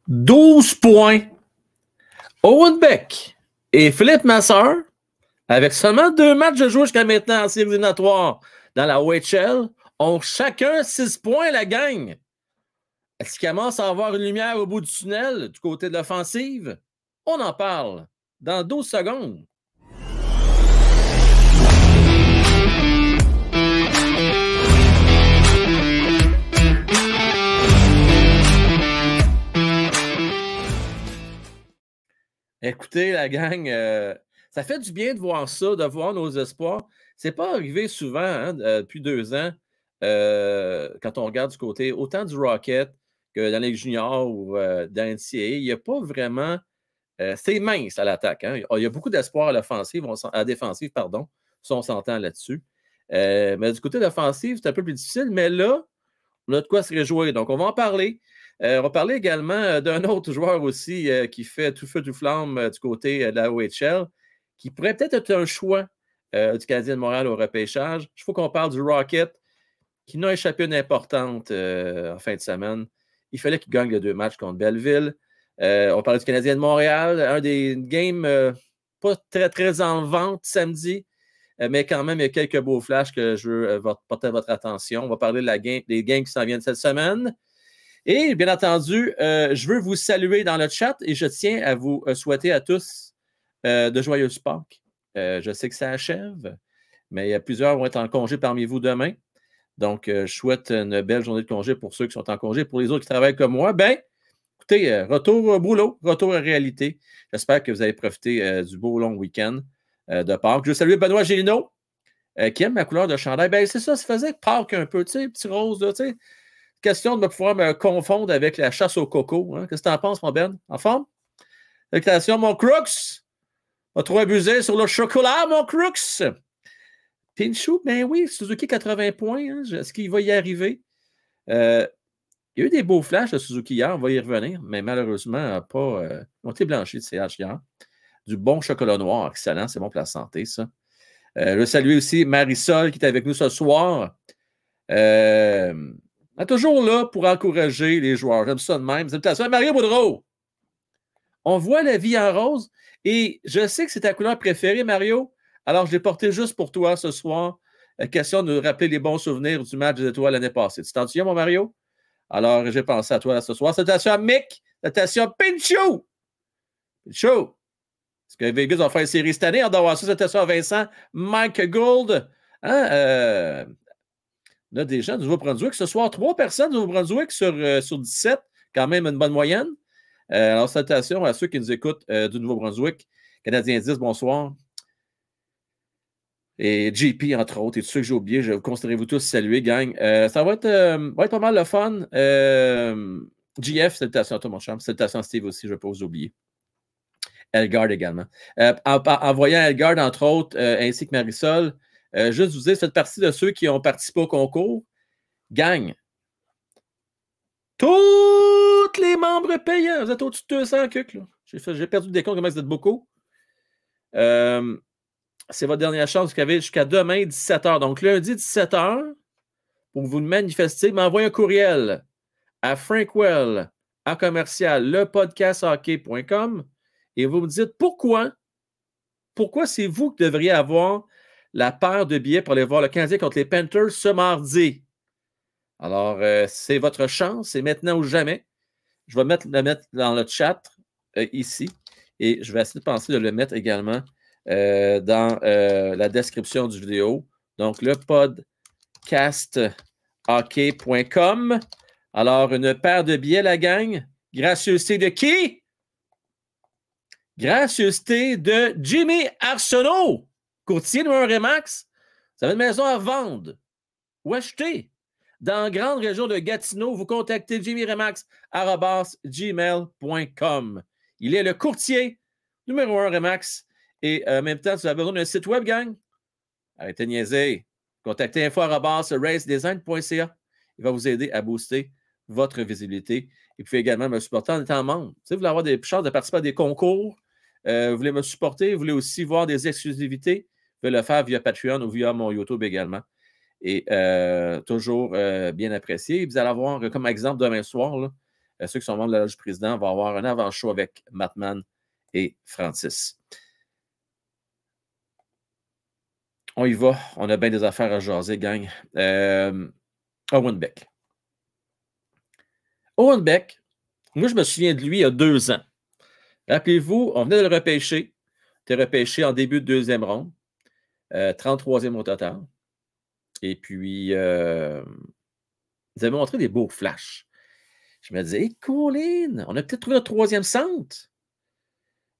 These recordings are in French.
12 points. Owen Beck et Philippe Masseur, avec seulement 2 matchs de jouer jusqu'à maintenant en séries éliminatoires dans la OHL, ont chacun 6 points la gang. Est-ce qu'il commence à avoir une lumière au bout du tunnel du côté de l'offensive? On en parle dans 12 secondes. Écoutez, la gang, ça fait du bien de voir ça, de voir nos espoirs. C'est pas arrivé souvent hein, depuis 2 ans, quand on regarde du côté autant du Rocket que dans les juniors ou dans l'NCAA. Il n'y a pas vraiment... c'est mince à l'attaque. Hein? Il y a beaucoup d'espoir à l'offensive, à la défensive, pardon, si on s'entend là-dessus. Mais du côté de l'offensive, c'est un peu plus difficile, mais là, on a de quoi se réjouir. Donc, on va en parler. On va parler également d'un autre joueur aussi qui fait tout feu, tout flamme du côté de la OHL, qui pourrait peut-être être un choix du Canadien de Montréal au repêchage. Il faut qu'on parle du Rocket, qui n'a échappé une importante en fin de semaine. Il fallait qu'il gagne les 2 matchs contre Belleville. On parle du Canadien de Montréal, un des games pas très, très en vente samedi, mais quand même, il y a quelques beaux flashs que je veux porter à votre attention. On va parler des games qui s'en viennent cette semaine. Et bien entendu, je veux vous saluer dans le chat et je tiens à vous souhaiter à tous de joyeuses Pâques. Je sais que ça achève, mais il y a plusieurs vont être en congé parmi vous demain. Donc, je souhaite une belle journée de congé pour ceux qui sont en congé. Pour les autres qui travaillent comme moi, ben, écoutez, retour au boulot, retour à la réalité. J'espère que vous avez profité du beau long week-end de Pâques. Je veux saluer Benoît Gélineau, qui aime ma couleur de chandail. Ben, c'est ça, ça faisait Pâques un peu, tu sais, petit rose, là, tu sais. Question de pouvoir me confondre avec la chasse au coco. Hein? Qu'est-ce que tu en penses, mon Ben? En forme? Salutations, mon Crooks. Pas trop abusé sur le chocolat, mon Crooks. Pinchou, ben oui, Suzuki 80 points. Hein? Est-ce qu'il va y arriver? Il y a eu des beaux flashs de Suzuki hier, on va y revenir, mais malheureusement, pas. Ils ont été blanchis de CH hier. Du bon chocolat noir, excellent, c'est bon pour la santé, ça. Je veux saluer aussi Marisol qui est avec nous ce soir. Elle est toujours là pour encourager les joueurs. J'aime ça de même. Salutations à Mario Boudreau. On voit la vie en rose et je sais que c'est ta couleur préférée, Mario. Alors, je l'ai porté juste pour toi ce soir. Question de rappeler les bons souvenirs du match des étoiles l'année passée. Tu t'en souviens, mon Mario? Alors, j'ai pensé à toi ce soir. Salutations à Mick. Salutations à Pinchou. Pinchou. Est-ce que Vegas va faire une série cette année? On doit voir ça. Salutations à Vincent. Mike Gould. Hein? On a des gens du Nouveau-Brunswick. Ce soir, 3 personnes du Nouveau-Brunswick sur 17. Quand même une bonne moyenne. Alors, salutations à ceux qui nous écoutent du Nouveau-Brunswick. Canadien 10, bonsoir. Et JP, entre autres, et tous ceux que j'ai oubliés, je vous considérez vous tous saluer, gang. Ça va être pas mal le fun. JF, salutations à toi, mon chum. Salutations à Steve aussi, je ne vais pas vous oublier. Elgard également. En voyant Elgard, entre autres, ainsi que Marisol, juste vous dire, faites partie de ceux qui ont participé au concours. Gang. Tous les membres payants. Vous êtes au-dessus de 200 cucs, là. J'ai perdu le décompte, comment vous êtes beaucoup. C'est votre dernière chance. Vous avez jusqu'à demain, 17h. Donc, lundi, 17h, pour vous manifester, m'envoyez un courriel à Frankwell, à commercial, lepodcasthockey.com et vous me dites pourquoi c'est vous qui devriez avoir la paire de billets pour aller voir le Canadien contre les Panthers ce mardi. Alors, c'est votre chance, c'est maintenant ou jamais. Je vais le mettre dans le chat ici et je vais essayer de penser de le mettre également dans la description du vidéo. Donc, le podcasthockey.com. Alors, une paire de billets, la gang. Gracieuseté de qui? Gracieuseté de Jimmy Arsenault, courtier de un Remax. Vous avez une maison à vendre ou acheter dans la grande région de Gatineau. Vous contactez jimmyremax@gmail.com. Il est le courtier numéro 1 Remax. Et en même temps, si vous avez besoin d'un site web, gang, arrêtez de niaiser. Contactez info@racedesign.ca. Il va vous aider à booster votre visibilité. Et puis également me supporter en étant membre. Tu sais, vous voulez avoir des chances de participer à des concours, vous voulez me supporter, vous voulez aussi voir des exclusivités, vous pouvez le faire via Patreon ou via mon YouTube également. Et toujours bien apprécié. Vous allez avoir, comme exemple, demain soir, là, ceux qui sont membres de la Loge du Président vont avoir un avant-show avec Mattman et Francis. On y va. On a bien des affaires à jaser, gang. Owen Beck. Owen Beck, moi, je me souviens de lui il y a 2 ans. Rappelez-vous, on venait de le repêcher. Il était repêché en début de deuxième ronde. 33e au total. Et puis, ils avaient montré des beaux flashs. Je me disais, hey, Colin, on a peut-être trouvé notre 3e centre.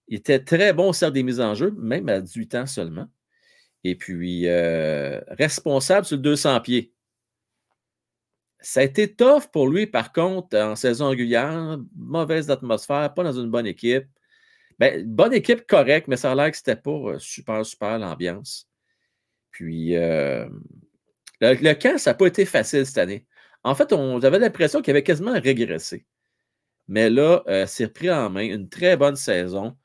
Il était très bon au cercle des mises en jeu, même à 18 ans seulement. Et puis, responsable sur le 200 pieds. Ça a été tough pour lui, par contre, en saison régulière. Mauvaise atmosphère, pas dans une bonne équipe. Ben, bonne équipe, correcte, mais ça a l'air que c'était pas super l'ambiance. Puis, le camp, ça n'a pas été facile cette année. En fait, on avait l'impression qu'il avait quasiment régressé. Mais là, c'est repris en main. Une très bonne saison.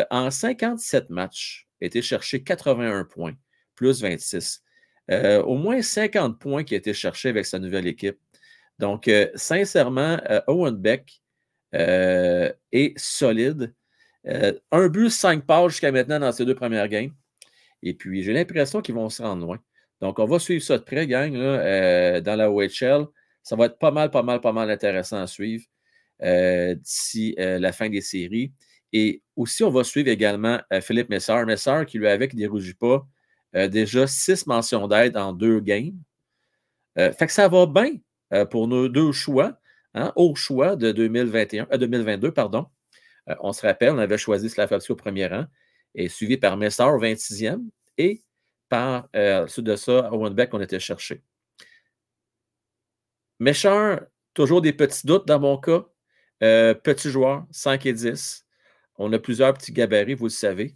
En 57 matchs, a été cherché 81 points, plus 26. Au moins 50 points qui a été cherché avec sa nouvelle équipe. Donc, sincèrement, Owen Beck est solide. 1 but, 5 passes jusqu'à maintenant dans ses 2 premières games. Et puis, j'ai l'impression qu'ils vont se rendre loin. Donc, on va suivre ça de près, gang, là, dans la OHL. Ça va être pas mal intéressant à suivre d'ici la fin des séries. Et aussi, on va suivre également Philippe Messard. Messard qui lui avait, qui ne dérougit pas, déjà 6 mentions d'aide en 2 games. Fait que ça va bien pour nos 2 choix, hein, au choix de 2022, pardon. On se rappelle, on avait choisi Slafkovský au premier rang, et suivi par Messard au 26e, et par suite de ça, Owen Beck, on était cherché. Messard, toujours des petits doutes dans mon cas. Petit joueur, 5 et 10. On a plusieurs petits gabarits, vous le savez.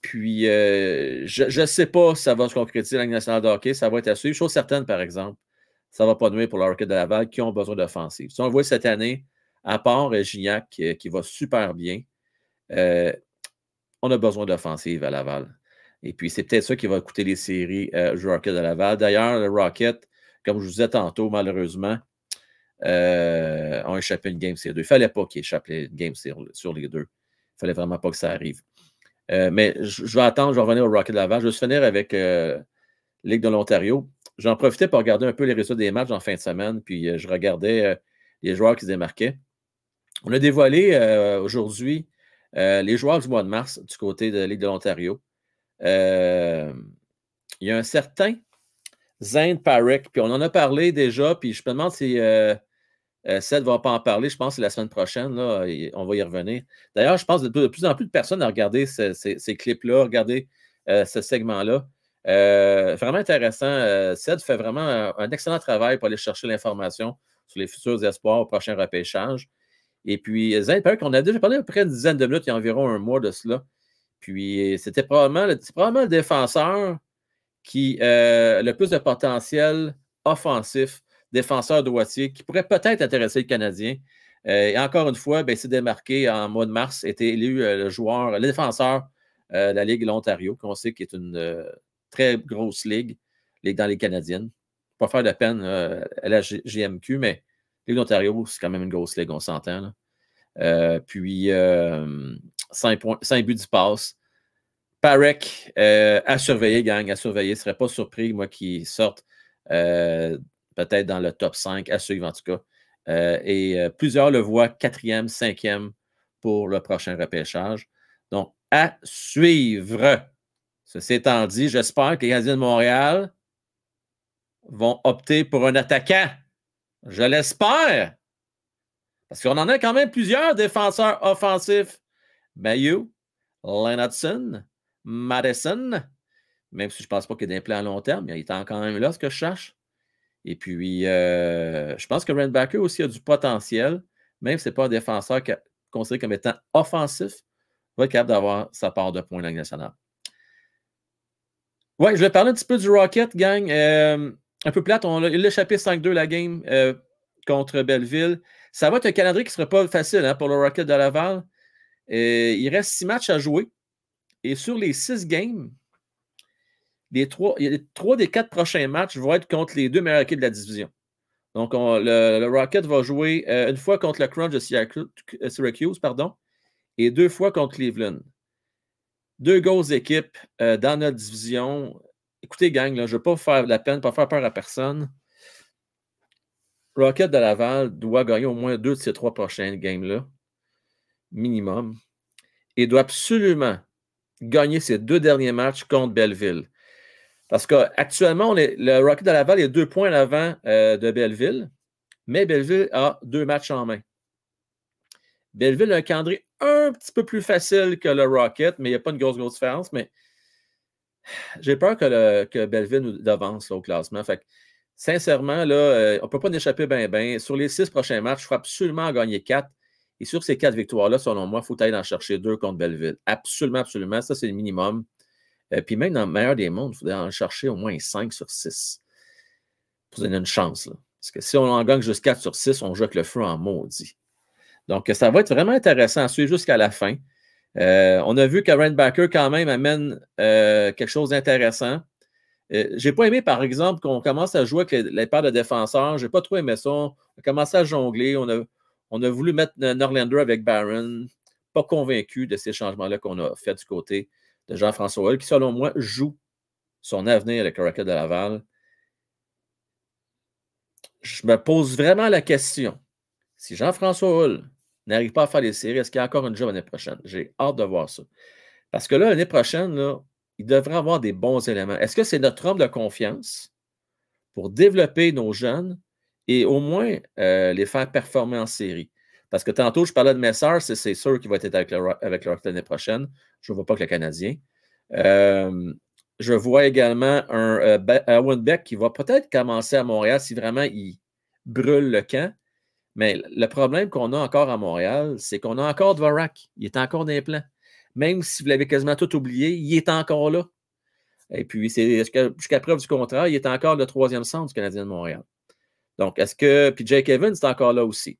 Puis, je ne sais pas si ça va se concrétiser dans la Ligue nationale de hockey. Ça va être à suivre. Chose certaine, par exemple, ça ne va pas nuire pour le Rocket de Laval qui ont besoin d'offensive. Si on le voit cette année, à part Gignac qui va super bien, on a besoin d'offensive à Laval. Et puis, c'est peut-être ça qui va coûter les séries du Rocket de Laval. D'ailleurs, le Rocket, comme je vous disais tantôt, malheureusement, ont échappé une game sur 2. Il ne fallait pas qu'ils échappent une game sur les 2. Il ne fallait vraiment pas que ça arrive. Mais je vais attendre, je vais revenir au Rocket de Laval. Je vais se finir avec Ligue de l'Ontario. J'en profitais pour regarder un peu les résultats des matchs en fin de semaine, puis je regardais les joueurs qui se démarquaient. On a dévoilé aujourd'hui les joueurs du mois de mars du côté de la Ligue de l'Ontario. Il y a un certain Zane Parekh, puis on en a parlé déjà, puis je me demande si Seth ne va pas en parler. Je pense que c'est la semaine prochaine, là, on va y revenir. D'ailleurs, je pense que de plus en plus de personnes à regarder ces clips-là, regarder ce segment-là. Vraiment intéressant. Seth fait vraiment un excellent travail pour aller chercher l'information sur les futurs espoirs au prochain repêchage. Et puis, Zane Parekh, on a déjà parlé à peu près une dizaine de minutes, il y a environ un mois de cela. Puis, c'était probablement le défenseur qui a le plus de potentiel offensif, défenseur droitier, qui pourrait peut-être intéresser le Canadien. Et encore une fois, ben, s'est démarqué en mois de mars, était élu le défenseur de la Ligue de l'Ontario, qu'on sait qui est une très grosse ligue dans les Canadiennes. Pas faire de peine à la GMQ, mais Ligue d'Ontario, c'est quand même une grosse ligue, on s'entend. Puis, 5 buts, 10 passes. Parekh, à surveiller, gang, à surveiller. Je ne serais pas surpris, moi, qu'il sorte peut-être dans le top 5, à suivre en tout cas. Et plusieurs le voient 4e, 5e pour le prochain repêchage. Donc, à suivre. Ceci étant dit, j'espère que les Canadiens de Montréal vont opter pour un attaquant. Je l'espère. Parce qu'on en a quand même plusieurs défenseurs offensifs. Mailloux, Lennartson, Madison, même si je ne pense pas qu'il y ait des plans à long terme, mais il est quand même là, ce que je cherche. Et puis, je pense que Randbacker aussi a du potentiel, même si ce n'est pas un défenseur considéré comme étant offensif, va être capable d'avoir sa part de points dans la Ligue nationale. Oui, je vais parler un petit peu du Rocket, gang. Un peu plate, il a échappé 5-2 la game contre Belleville. Ça va être un calendrier qui ne sera pas facile pour le Rocket de Laval. Il reste 6 matchs à jouer. Et sur les 6 games, les 3 des 4 prochains matchs vont être contre les 2 meilleures équipes de la division. Donc, le Rocket va jouer une fois contre le Crunch de Syracuse, pardon, et 2 fois contre Cleveland. 2 grosses équipes dans notre division. Écoutez, gang, là, je ne veux pas vous faire de la peine, pas faire peur à personne. Rocket de Laval doit gagner au moins 2 de ces 3 prochaines games-là, minimum, et doit absolument gagner ses 2 derniers matchs contre Belleville. Parce qu'actuellement, le Rocket de Laval est 2 points à l'avant de Belleville, mais Belleville a 2 matchs en main. Belleville a un calendrier un petit peu plus facile que le Rocket, mais il n'y a pas une grosse différence. Mais j'ai peur que Belleville nous devance là, au classement. Fait que, sincèrement, là, on ne peut pas en échapper bien. Sur les 6 prochains matchs, il faut absolument en gagner 4. Et sur ces 4 victoires-là, selon moi, il faut aller en chercher 2 contre Belleville. Absolument, absolument. Ça, c'est le minimum. Puis même dans le meilleur des mondes, il faudrait en chercher au moins 5 sur 6. Pour donner une chance. Là. Parce que si on en gagne juste 4 sur 6, on joue avec le feu en maudit. Donc, ça va être vraiment intéressant à suivre jusqu'à la fin. On a vu que Randbacker, quand même, amène quelque chose d'intéressant. Je n'ai pas aimé, par exemple, qu'on commence à jouer avec les paires de défenseurs. Je n'ai pas trop aimé ça. On a commencé à jongler. On a voulu mettre Norlander avec Barron. Pas convaincu de ces changements-là qu'on a fait du côté de Jean-François Hull, qui, selon moi, joue son avenir avec le Rocket de Laval. Je me pose vraiment la question. Si Jean-François Hull n'arrive pas à faire les séries, est-ce qu'il y a encore une job l'année prochaine? J'ai hâte de voir ça. Parce que là, l'année prochaine, là, il devrait avoir des bons éléments. Est-ce que c'est notre homme de confiance pour développer nos jeunes et au moins les faire performer en série? Parce que tantôt, je parlais de Messard, c'est sûr qu'il va être avec le Rocket l'année prochaine. Je ne vois pas que le Canadien. Je vois également un Owen Beck qui va peut-être commencer à Montréal si vraiment il brûle le camp. Mais le problème qu'on a encore à Montréal, c'est qu'on a encore Dvorak. Il est encore dans les plans. Même si vous l'avez quasiment tout oublié, il est encore là. Et puis, jusqu'à preuve du contraire, il est encore le 3e centre du Canadien de Montréal. Donc, est-ce que. Puis Jake Evans est encore là aussi.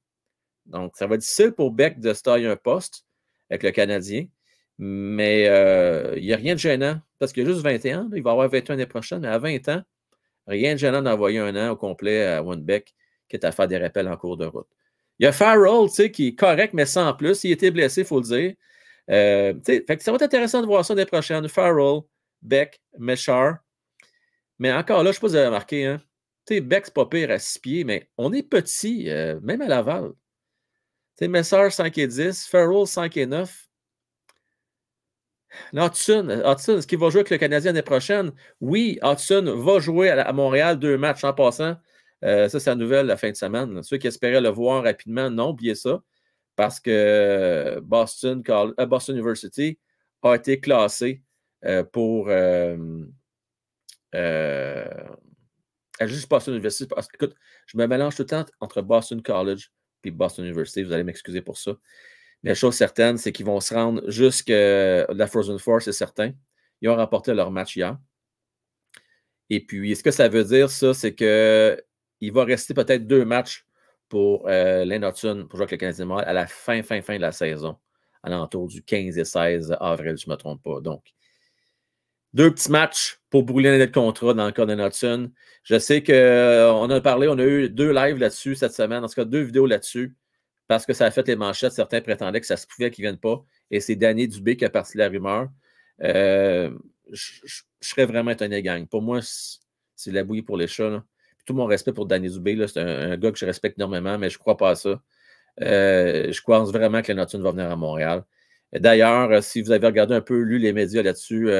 Donc, ça va être difficile pour Beck de se tailler un poste avec le Canadien. Mais il n'y a rien de gênant. Parce qu'il a juste 21 ans. Il va avoir 21 l'année prochaine. Mais à 20 ans, rien de gênant d'envoyer un an au complet à Beck qui est à faire des rappels en cours de route. Il y a Farrell, qui est correct, mais sans plus. Il était blessé, il faut le dire. Fait que ça va être intéressant de voir ça l'année prochaine. Farrell, Beck, Meshar. Mais encore là, je ne sais pas si vous avez remarqué, hein? Beck, c'est pas pire à 6 pieds, mais on est petit, même à Laval. Messar, 5 et 10, Farrell, 5 et 9. Hudson, est-ce qu'il va jouer avec le Canadien l'année prochaine? Oui, Hudson va jouer à Montréal 2 matchs en passant. Ça, c'est la nouvelle la fin de semaine. Ceux qui espéraient le voir rapidement, non, oubliez ça. Parce que Boston University a été classé pour juste Boston University. Parce que, écoute, je me mélange tout le temps entre Boston College et Boston University. Vous allez m'excuser pour ça. Mais la chose certaine, c'est qu'ils vont se rendre jusqu'à la Frozen Four, c'est certain. Ils ont remporté leur match hier. Et puis, ce que ça veut dire, ça, c'est qu'il va rester peut-être 2 matchs pour Lane Hudson, pour jouer avec le Canadien de Montréal, à la fin de la saison, à l'entour du 15 et 16 avril, si je ne me trompe pas. Donc, 2 petits matchs pour brûler l'année de contrat dans le cas de Hudson. Je sais qu'on a parlé, on a eu 2 lives là-dessus cette semaine, en tout cas 2 vidéos là-dessus, parce que ça a fait les manchettes. Certains prétendaient que ça se pouvait qu'ils ne viennent pas. Et c'est Danny Dubé qui a parti la rumeur. Je serais vraiment étonné, gang. Pour moi, c'est la bouillie pour les chats. Là. Tout mon respect pour Danny Dubé. C'est un gars que je respecte énormément, mais je ne crois pas à ça. Je pense vraiment que Hudson va venir à Montréal. D'ailleurs, si vous avez regardé un peu, lu les médias là-dessus,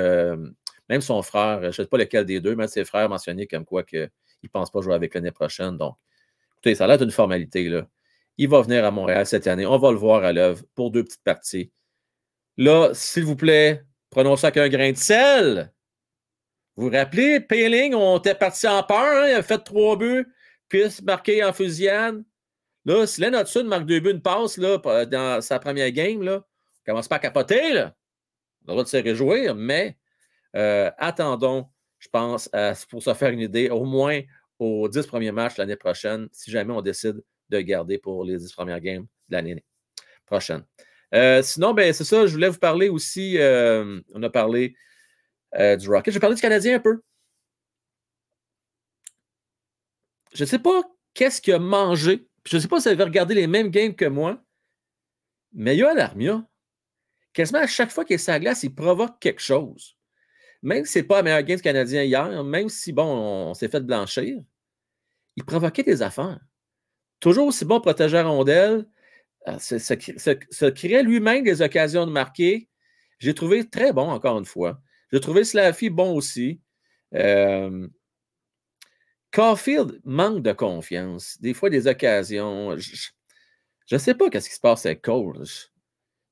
même son frère, je ne sais pas lequel des deux, mais ses frères mentionnaient comme quoi qu'il ne pense pas jouer avec l'année prochaine. Donc, écoutez, ça a l'air d'une formalité. Là. Il va venir à Montréal cette année. On va le voir à l'œuvre pour 2 petites parties. Là, s'il vous plaît, prenons ça avec un grain de sel. Vous vous rappelez, Payling, on était parti en peur. Hein? Il a fait 3 buts, puis marqué en fusillade. Là, si Lane Hudson marque 2 buts, une passe là, dans sa première game, là, on commence pas à capoter. Là. On a le droit de se réjouir, mais attendons, je pense, pour se faire une idée, au moins aux 10 premiers matchs l'année prochaine, si jamais on décide de garder pour les 10 premières games de l'année prochaine. Sinon, ben, c'est ça, je voulais vous parler aussi, on a parlé du Rocket. Je vais parler du Canadien un peu. Je ne sais pas qu'est-ce qu'il a mangé. Je ne sais pas si vous avez regardé les mêmes games que moi, mais Yoel Armia, quasiment à chaque fois qu'il est sur la glace, il provoque quelque chose. Même si ce n'est pas la meilleure game du Canadien hier, même si, bon, on s'est fait blanchir, il provoquait des affaires. Toujours aussi bon protéger la rondelle, se créait lui-même des occasions de marquer. J'ai trouvé très bon, encore une fois. J'ai trouvé Slaffy bon aussi. Caulfield manque de confiance. Des fois, des occasions. Je ne sais pas ce qui se passe avec Cole.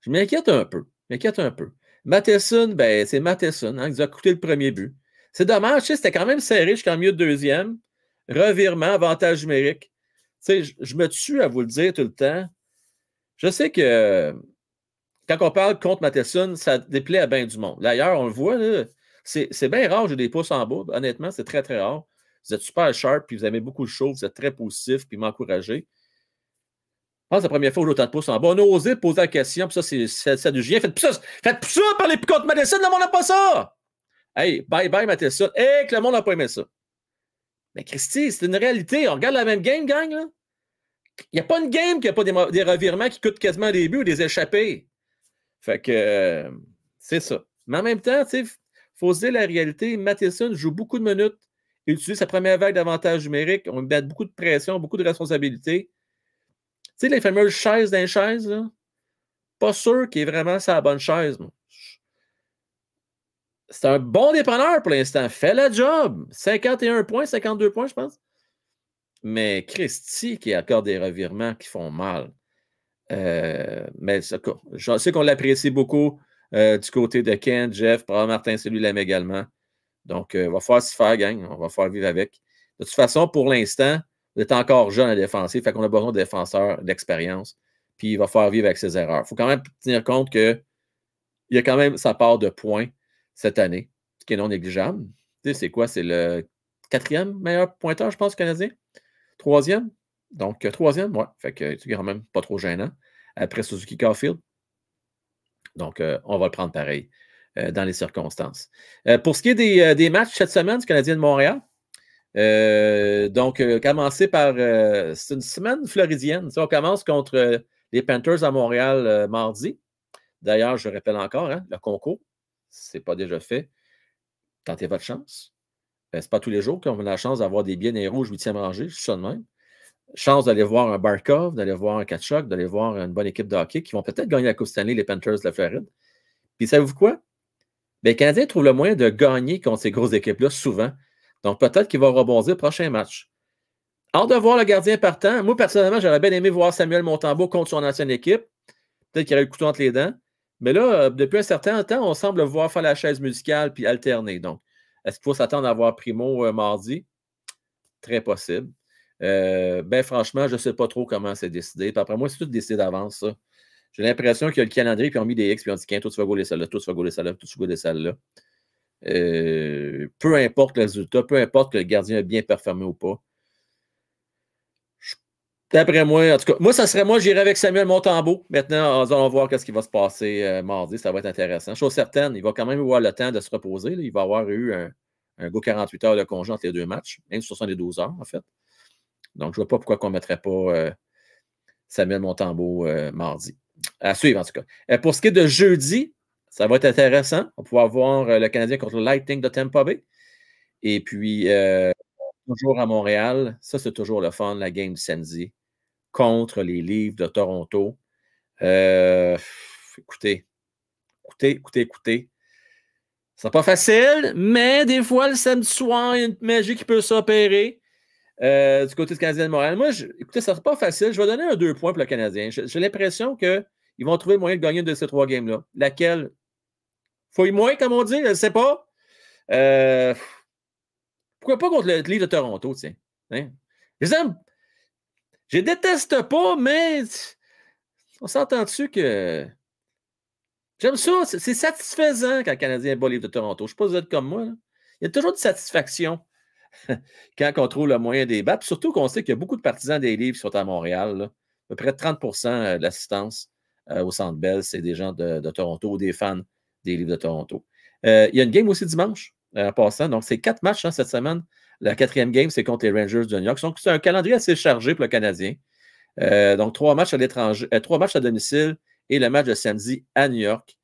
Je m'inquiète un peu. Matheson, ben, c'est Matheson hein, qui nous a coûté le premier but. C'est dommage, c'était quand même serré jusqu'en milieu de deuxième. Revirement, avantage numérique. Je me tue à vous le dire tout le temps. Je sais que quand on parle contre Matheson, ça déplaît à bien du monde. D'ailleurs, on le voit, c'est bien rare, j'ai des pouces en bas. Honnêtement, c'est très, très rare. Vous êtes super sharp, puis vous aimez beaucoup le show, vous êtes très positif, puis m'encouragez. Je pense que la première fois où j'ai autant de pouces en bas, on a osé poser la question, puis ça, c'est du gien. Faites plus ça, parlez plus contre Matheson, le monde n'a pas ça! Hey, bye bye Matheson. Hey, que le monde n'a pas aimé ça. Mais Christy, c'est une réalité. On regarde la même game, gang, là. Il n'y a pas une game qui n'a pas des revirements qui coûtent quasiment des buts ou des échappées. Fait que c'est ça. Mais en même temps, il faut se dire la réalité. Matheson joue beaucoup de minutes. Il utilise sa première vague d'avantage numérique. On lui met beaucoup de pression, beaucoup de responsabilités. Tu sais, les fameuses chaises d'un chaise, là, pas sûr qu'il est vraiment sa bonne chaise. C'est un bon dépanneur pour l'instant. Fait le job. 51 points, 52 points, je pense. Mais Christy qui accorde des revirements qui font mal. Mais je sais qu'on l'apprécie beaucoup du côté de Ken, Jeff, probablement Martin, c'est lui l'aime également. Donc, il va falloir s'y faire, gang. On va falloir vivre avec. De toute façon, pour l'instant, vous êtes encore jeune à défenser, fait qu'on a besoin de défenseurs d'expérience. Puis il va falloir vivre avec ses erreurs. Il faut quand même tenir compte qu'il y a quand même sa part de points cette année, ce qui est non négligeable. Tu sais, c'est quoi? C'est le 4e meilleur pointeur, je pense, Canadien. 3e. Donc, 3e, ouais. Fait que c'est quand même pas trop gênant. Après Suzuki Caulfield. Donc, on va le prendre pareil dans les circonstances. Pour ce qui est des matchs cette semaine du Canadien de Montréal, commencer par... c'est une semaine floridienne. On commence contre les Panthers à Montréal mardi. D'ailleurs, je rappelle encore, hein, le concours, ce n'est pas déjà fait. Tentez votre chance. Ce n'est pas tous les jours qu'on a la chance d'avoir des billets rouges 8e rangée, je suis ça de même. Chance d'aller voir un Barkov, d'aller voir un Tkachuk, d'aller voir une bonne équipe de hockey qui vont peut-être gagner la Coupe Stanley, les Panthers de la Floride. Puis savez-vous quoi? Bien, les Canadiens trouvent le moyen de gagner contre ces grosses équipes-là souvent. Donc peut-être qu'il va rebondir au prochain match. Hâte de voir le gardien partant. Moi, personnellement, j'aurais bien aimé voir Samuel Montembeault contre son ancienne équipe. Peut-être qu'il aurait le couteau entre les dents. Mais là, depuis un certain temps, on semble voir faire la chaise musicale puis alterner. Donc, est-ce qu'il faut s'attendre à voir Primo mardi? Très possible. Ben franchement, je ne sais pas trop comment c'est décidé. Puis après moi, c'est tout décidé d'avance, ça. J'ai l'impression qu'il y a le calendrier, puis ils ont mis des X, puis ils ont dit toi, tu vas gauler celle-là, toi, tu vas gauler celle-là, toi, tu vas gauler celle-là. Peu importe le résultat, peu importe que le gardien a bien performé ou pas. D'après moi, en tout cas, moi, ça serait moi, j'irais avec Samuel Montembeault. Maintenant, on va voir ce qui va se passer mardi. Ça va être intéressant. Chose certaine, il va quand même avoir le temps de se reposer. Là. Il va avoir eu un go 48 heures de congé entre les deux matchs, même 72 heures, en fait. Donc, je ne vois pas pourquoi on ne mettrait pas Samuel Montembeault mardi. À suivre, en tout cas. Pour ce qui est de jeudi, ça va être intéressant. On va pouvoir voir le Canadien contre le Lightning de Tampa Bay. Et puis, toujours à Montréal, ça, c'est toujours le fun, la game samedi contre les Leafs de Toronto. Écoutez. C'est pas facile, mais des fois, le samedi soir, il y a une magie qui peut s'opérer. Du côté du Canadien de Montréal. Moi, écoutez, ça ne sera pas facile. Je vais donner un 2 points pour le Canadien. J'ai l'impression qu'ils vont trouver le moyen de gagner une de ces 3 games-là. Laquelle? Fouille moins, comme on dit, je ne sais pas. Pourquoi pas contre le Leafs de Toronto, tiens? Hein? Je les déteste pas, mais on s'entend dessus que j'aime ça. C'est satisfaisant quand le Canadien bat le Leafs de Toronto. Je ne sais pas si vous êtes comme moi. Là. Il y a toujours de satisfaction quand on trouve le moyen des battre. Surtout qu'on sait qu'il y a beaucoup de partisans des Leafs qui sont à Montréal. Là. À peu près 30% de l'assistance au Centre Bell, c'est des gens de Toronto ou des fans des Leafs de Toronto. Il y a une game aussi dimanche. en passant. Donc, c'est 4 matchs cette semaine. La 4e game, c'est contre les Rangers de New York. Donc, c'est un calendrier assez chargé pour le Canadien. Donc, 3 matchs à l'étranger, 3 matchs à domicile et le match de samedi à New York.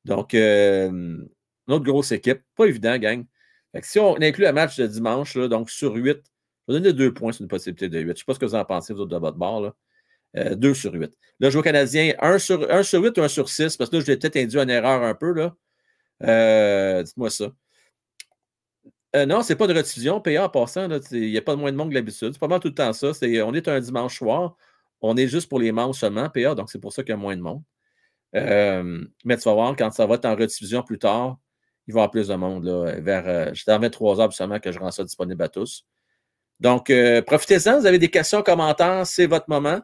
Donc, une autre grosse équipe. Pas évident, gang. Fait que si on inclut le match de dimanche, là, donc sur 8, je vais donner 2 points sur une possibilité de 8. Je ne sais pas ce que vous en pensez, vous autres, de votre bord. Là. 2 sur 8. Là, je joue au Canadien 1 sur 8 ou 1 sur 6, parce que là, je l'ai peut-être induit en erreur un peu. Là. Dites-moi ça. Non, c'est pas de rediffusion. PA en passant, il n'y a pas moins de monde que d'habitude. C'est pas mal tout le temps ça. On est un dimanche soir. On est juste pour les membres seulement, PA, donc c'est pour ça qu'il y a moins de monde. Mais tu vas voir, quand ça va être en rediffusion plus tard, il va y avoir plus de monde. Là, dans 23 heures seulement que je rends ça disponible à tous. Donc, profitez-en. Vous avez des questions, commentaires, c'est votre moment.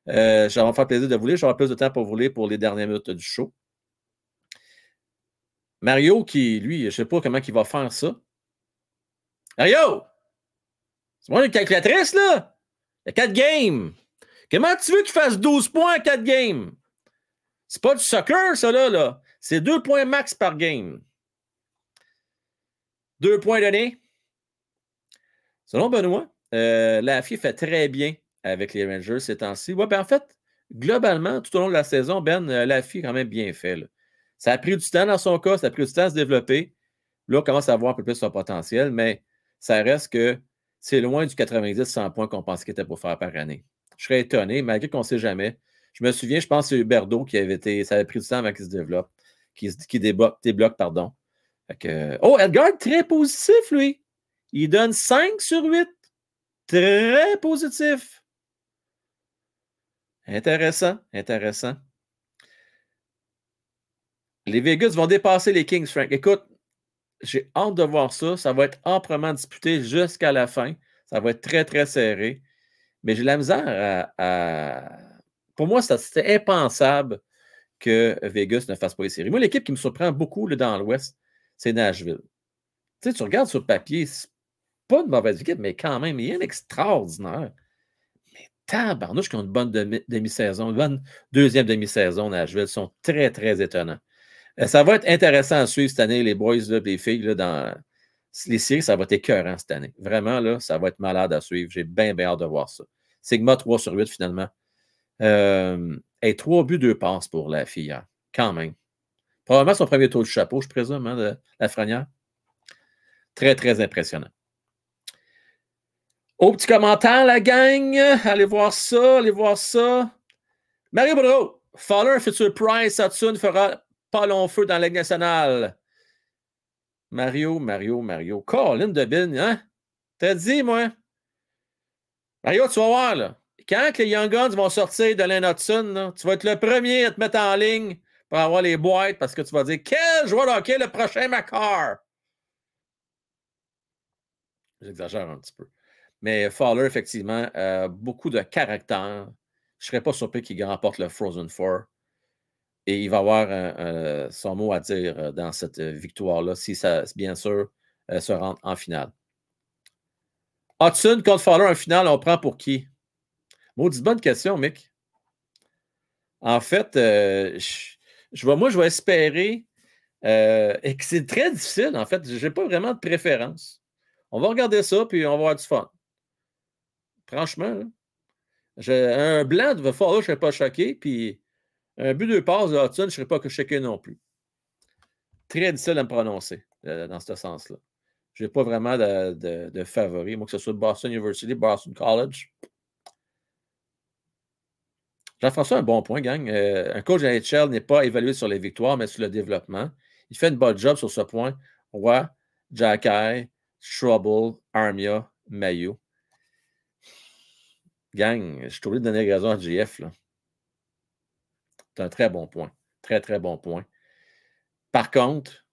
Ça va me faire plaisir de vous lire. J'aurai plus de temps pour vous lire pour les dernières minutes du show. Mario, qui, lui, je ne sais pas comment il va faire ça. Mario! C'est moi une calculatrice, là? Il y a 4 games. Comment tu veux qu'il fasse 12 points à 4 games? C'est pas du soccer, ça, là. C'est 2 points max par game. 2 points donnés. Selon Benoît, la FI fait très bien avec les Rangers ces temps-ci. Ouais, ben en fait, globalement, tout au long de la saison, la FI a quand même bien fait. Là. Ça a pris du temps dans son cas, ça a pris du temps à se développer. Là, on commence à voir un peu plus son potentiel, mais ça reste que c'est loin du 90-100 points qu'on pensait qu'il était pour faire par année. Je serais étonné, malgré qu'on ne sait jamais. Je me souviens, je pense que c'est Huberdeau qui avait été. Ça avait pris du temps avant qu'il se développe, qui débloque, pardon. Oh, Edgar, très positif, lui. Il donne 5 sur 8. Très positif. Intéressant, intéressant. Les Vegas vont dépasser les Kings, Frank. Écoute, j'ai hâte de voir ça. Ça va être amplement disputé jusqu'à la fin. Ça va être très, très serré. Mais j'ai la misère à... Pour moi, c'était impensable que Vegas ne fasse pas les séries. Moi, l'équipe qui me surprend beaucoup là, dans l'Ouest, c'est Nashville. Tu sais, tu regardes sur le papier, c'est pas une mauvaise équipe, mais quand même, il y a un extraordinaire. Mais tabarnouche qui ont une bonne demi-saison, une bonne deuxième demi-saison, Nashville, sont très, très étonnants. Ça va être intéressant à suivre cette année, les boys, là, les filles, là, dans les séries, ça va être écœurant cette année. Vraiment, là, ça va être malade à suivre. J'ai bien, bien hâte de voir ça. Sigma 3 sur 8, finalement. Et 3 buts, 2 passes pour la fille hier. Quand même. Probablement son premier tour du chapeau, je présume, hein, de la Frenière. Très, très impressionnant. Au petit commentaire, la gang. Allez voir ça, allez voir ça. Mario Boudreau, Fowler, futur Price, Hudson fera pas long feu dans la Ligue nationale. Mario. Colin de Bin, hein? T'as dit, moi? Mario, tu vas voir, là. Quand les Young Guns vont sortir de Lane Hudson, là, tu vas être le premier à te mettre en ligne pour avoir les boîtes parce que tu vas dire quel joueur de hockey le prochain Macar? J'exagère un petit peu. Mais Fowler, effectivement, beaucoup de caractère. Je ne serais pas surpris qu'il remporte le Frozen Four. Et il va avoir son mot à dire dans cette victoire-là, si ça, bien sûr, se rentre en finale. Hudson contre Fowler en finale, on prend pour qui? Maudite bonne question, Mick. En fait, moi, je vais espérer et que c'est très difficile, en fait. Je n'ai pas vraiment de préférence. On va regarder ça, puis on va avoir du fun. Franchement, là, un blanc de Fowler, je ne serais pas choqué, puis un but de passe de Hudson, je ne serais pas choqué non plus. Très difficile à me prononcer dans ce sens-là. Je n'ai pas vraiment de favori, moi, que ce soit Boston University, Boston College. Jean-François, un bon point, gang. Un coach de NHL n'est pas évalué sur les victoires, mais sur le développement. Il fait une bonne job sur ce point. Roy, Jacky, Trouble, Armia, Mayo. Gang, je suis obligé de donner raison à JF. C'est un très bon point. Très, très bon point. Par contre,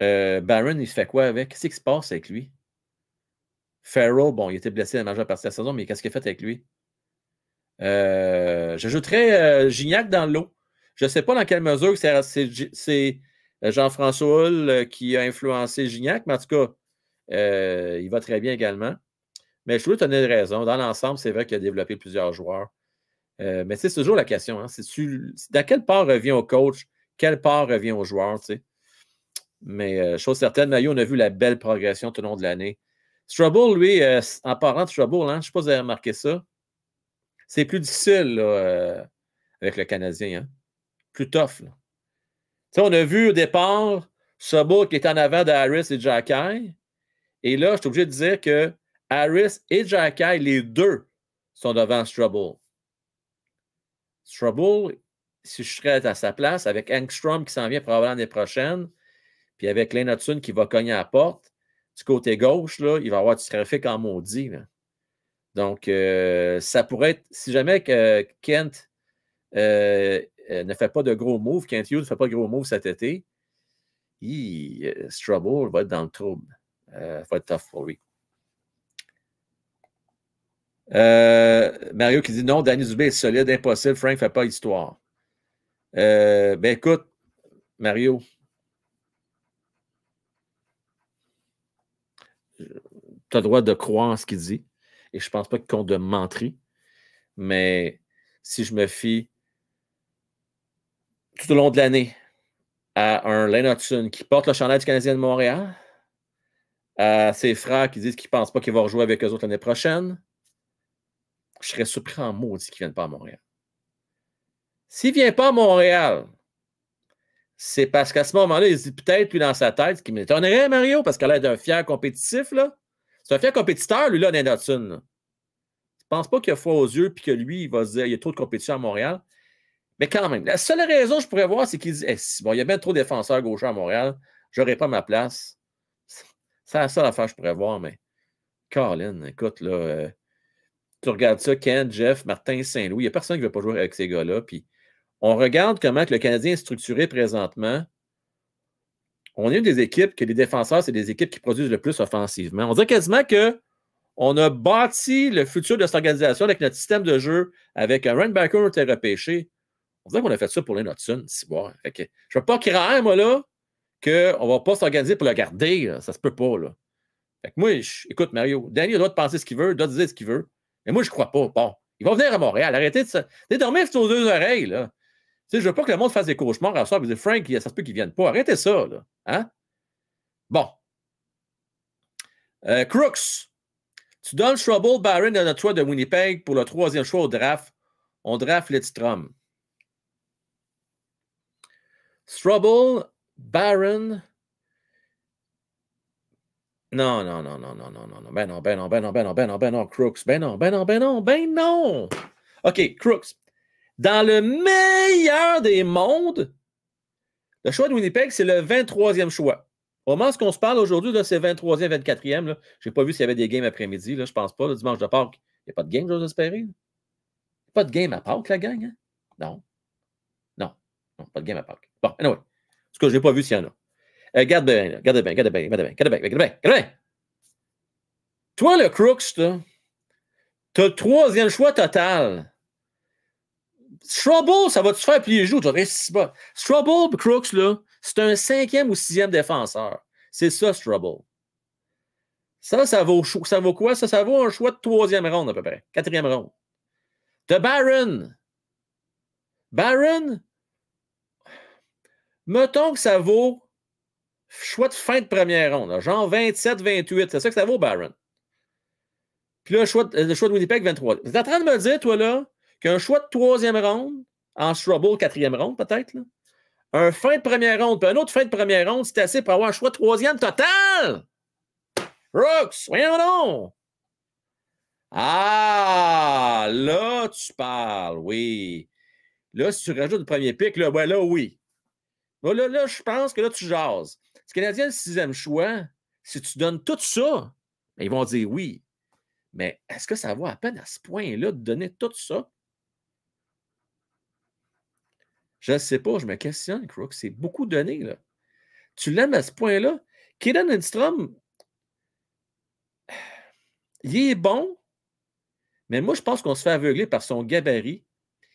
Barron, il se fait quoi avec? Qu'est-ce qui se passe avec lui? Farrell, bon, il était blessé la majeure partie de la saison, mais qu'est-ce qu'il a fait avec lui? J'ajouterais Gignac dans l'eau. Je ne sais pas dans quelle mesure c'est Jean-François Hull qui a influencé Gignac, mais en tout cas, il va très bien également. Mais je dois te donner raison. Dans l'ensemble, c'est vrai qu'il a développé plusieurs joueurs. Mais c'est toujours la question. Hein, d'à quelle part revient au coach? Quelle part revient aux joueurs? Mais chose certaine, Mario, on a vu la belle progression tout au long de l'année. Strubble, lui, en parlant de Strubble, hein, je ne sais pas si vous avez remarqué ça, c'est plus difficile là, avec le Canadien. Hein? Plus tough. Là. On a vu au départ Strubble qui est en avant de Harris et Jacky. Et là, je suis obligé de dire que Harris et Jacky, les deux, sont devant Strubble. Strubble, si je serais à sa place, avec Engstrom qui s'en vient probablement l'année prochaine, puis avec Lane Hudson qui va cogner à la porte, du côté gauche, là, il va y avoir du trafic en maudit. Là. Donc, ça pourrait être, si jamais que Kent ne fait pas de gros moves, Kent Hughes ne fait pas de gros moves cet été, Strubble va être dans le trouble. Ça va être tough pour lui. Mario qui dit non, Danny Dubé est solide, impossible, Frank ne fait pas histoire. Ben écoute, Mario, tu as le droit de croire en ce qu'il dit, et je ne pense pas qu'il compte de menterie, mais si je me fie tout au long de l'année à un Lane Hudson qui porte le chandail du Canadien de Montréal, à ses frères qui disent qu'ils ne pensent pas qu'il va rejouer avec eux autres l'année prochaine, je serais surpris en maudit qu'il ne vienne pas à Montréal. S'il ne vient pas à Montréal, c'est parce qu'à ce moment-là, il se dit peut-être, lui, dans sa tête, ce qui m'étonnerait, Mario, parce qu'elle a l'air d'un fier compétitif, là. C'est un fier compétiteur, lui, là, Lane Hudson. Là. Je ne pense pas qu'il a froid aux yeux puis que lui, il va se dire il y a trop de compétition à Montréal. Mais quand même, la seule raison que je pourrais voir, c'est qu'il dit bon, il y a bien trop de défenseurs gauchers à Montréal, je n'aurai pas ma place. C'est la seule affaire que je pourrais voir, mais Colin, écoute, là, tu regardes ça, Ken, Jeff, Martin, Saint-Louis, il n'y a personne qui ne veut pas jouer avec ces gars-là. Puis on regarde comment que le Canadien est structuré présentement. On est une des équipes que les défenseurs, c'est des équipes qui produisent le plus offensivement. On dirait quasiment qu'on a bâti le futur de cette organisation avec notre système de jeu, avec un Randbacker qui a été repêché. On dirait qu'on a fait ça pour les Hudson. Je ne veux pas craindre, moi, là, qu'on ne va pas s'organiser pour le garder. Là. Ça se peut pas, là. Fait que moi, écoute, Mario, Danny a le droit de penser ce qu'il veut, il doit dire ce qu'il veut. Mais moi, je ne crois pas. Bon, il va venir à Montréal. Arrêtez de dormir sur nos deux oreilles, là. Tu sais, je veux pas que le monde fasse des cauchemars à ça. Vous dites, Frank, ça se peut qu'il ne vienne pas. Arrêtez ça, là. Hein? Bon. Crooks. Tu donnes Strubble, Barron et notre choix de Winnipeg pour le 3e choix au draft. On draft Lidstrom. Strubble, Barron. Non. Ben non, Crooks. Ben non. OK, Crooks. Dans le meilleur des mondes, le choix de Winnipeg, c'est le 23e choix. Au moment où on se parle aujourd'hui, c'est 23e, 24e. Je n'ai pas vu s'il y avait des games après-midi. Je ne pense pas. Le dimanche de Pâques, il n'y a pas de game, j'ose espérer. Il n'y a pas de game à Pâques, la gang. Hein? Non, pas de game à Pâques. Bon, anyway. En tout cas, je n'ai pas vu s'il y en a. Regarde bien. Toi, le Crooks, tu as le 3e choix total. Strubble, ça va te faire plier les joues. Strubble, Crooks, là, c'est un 5e ou 6e défenseur. C'est ça, Strubble. Ça vaut quoi? Ça vaut un choix de 3e ronde, à peu près. 4e ronde. De Barron, mettons que ça vaut choix de fin de première ronde, là, genre 27-28. C'est ça que ça vaut, Barron. Puis là, le choix de Winnipeg, 23. Vous êtes en train de me dire, toi, là, qu'un choix de 3e ronde, en Strubble, 4e ronde, peut-être, là, un fin de première ronde, puis un autre fin de première ronde, c'est assez pour avoir un choix de 3e total! Brooks, voyons donc! Ah, là, tu parles, oui. Là, si tu rajoutes le premier pic, là, ben là, oui. Là, je pense que là, tu jases. Ce Canadien, le 6e choix, si tu donnes tout ça, ils vont dire oui. Mais est-ce que ça vaut à peine à ce point-là de donner tout ça? Je ne sais pas, je me questionne, Crooks. C'est beaucoup donné, là. Tu l'aimes à ce point-là? Kaden Lindstrom, il est bon, mais moi, je pense qu'on se fait aveugler par son gabarit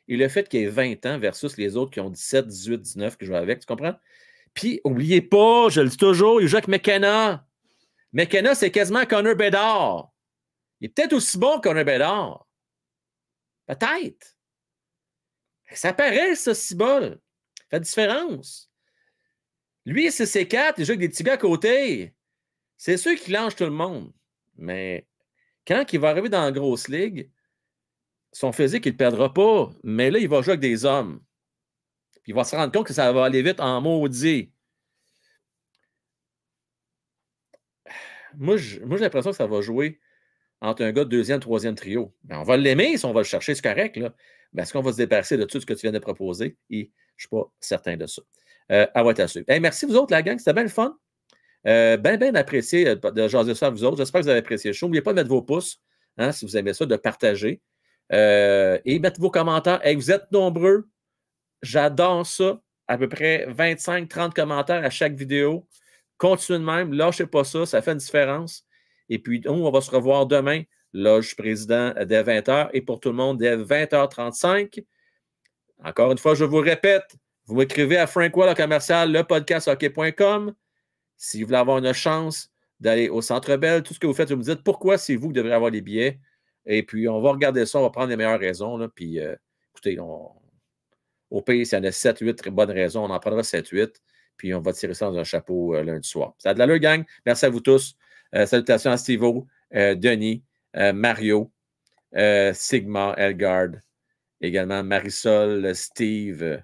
et le fait qu'il ait 20 ans versus les autres qui ont 17, 18, 19 que je joue avec, tu comprends? Puis, n'oubliez pas, je le dis toujours, il joue avec McKenna. McKenna, c'est quasiment Connor Bedard. Il est peut-être aussi bon que Connor Bedard. Peut-être. Ça paraît, ça, cibole. Ça fait différence. Lui, c'est C4, il joue avec des petits gars à côté. C'est sûr qu'il lance tout le monde. Mais quand il va arriver dans la grosse ligue, son physique, il ne le perdra pas. Mais là, il va jouer avec des hommes. Puis il va se rendre compte que ça va aller vite en maudit. Moi, j'ai l'impression que ça va jouer entre un gars de deuxième, troisième trio. Ben, on va l'aimer si on va le chercher, c'est correct. Là. Ben, est-ce qu'on va se débarrasser de tout ce que tu viens de proposer? Et je ne suis pas certain de ça. À votre assurer. Hey, merci vous autres, la gang. C'était bien le fun. Bien apprécié de jaser ça à vous autres. J'espère que vous avez apprécié le show. N'oubliez pas de mettre vos pouces, hein, si vous aimez ça, de partager. Et mettre vos commentaires. Hey, vous êtes nombreux. J'adore ça. À peu près 25-30 commentaires à chaque vidéo. Continuez de même. Lâchez pas ça. Ça fait une différence. Et puis, on va se revoir demain. Loge président dès 20h et pour tout le monde dès 20h35. Encore une fois, je vous répète, vous m'écrivez à Frank Wall, commercial, lepodcasthockey.com. Si vous voulez avoir une chance d'aller au Centre Bell, tout ce que vous faites, vous me dites pourquoi c'est vous qui devrez avoir les billets. Et puis, on va regarder ça, on va prendre les meilleures raisons. Là, puis, écoutez, au pays, s'il y en a 7-8 très bonnes raisons, on en prendra 7-8. Puis, on va tirer ça dans un chapeau lundi soir. Ça a de l'allure, gang. Merci à vous tous. Salutations à Steve-O, Denis, Mario, Sigma, Elgard, également Marisol, Steve,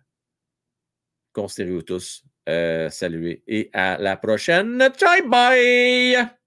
considérez-vous tous salués et à la prochaine. Ciao, bye!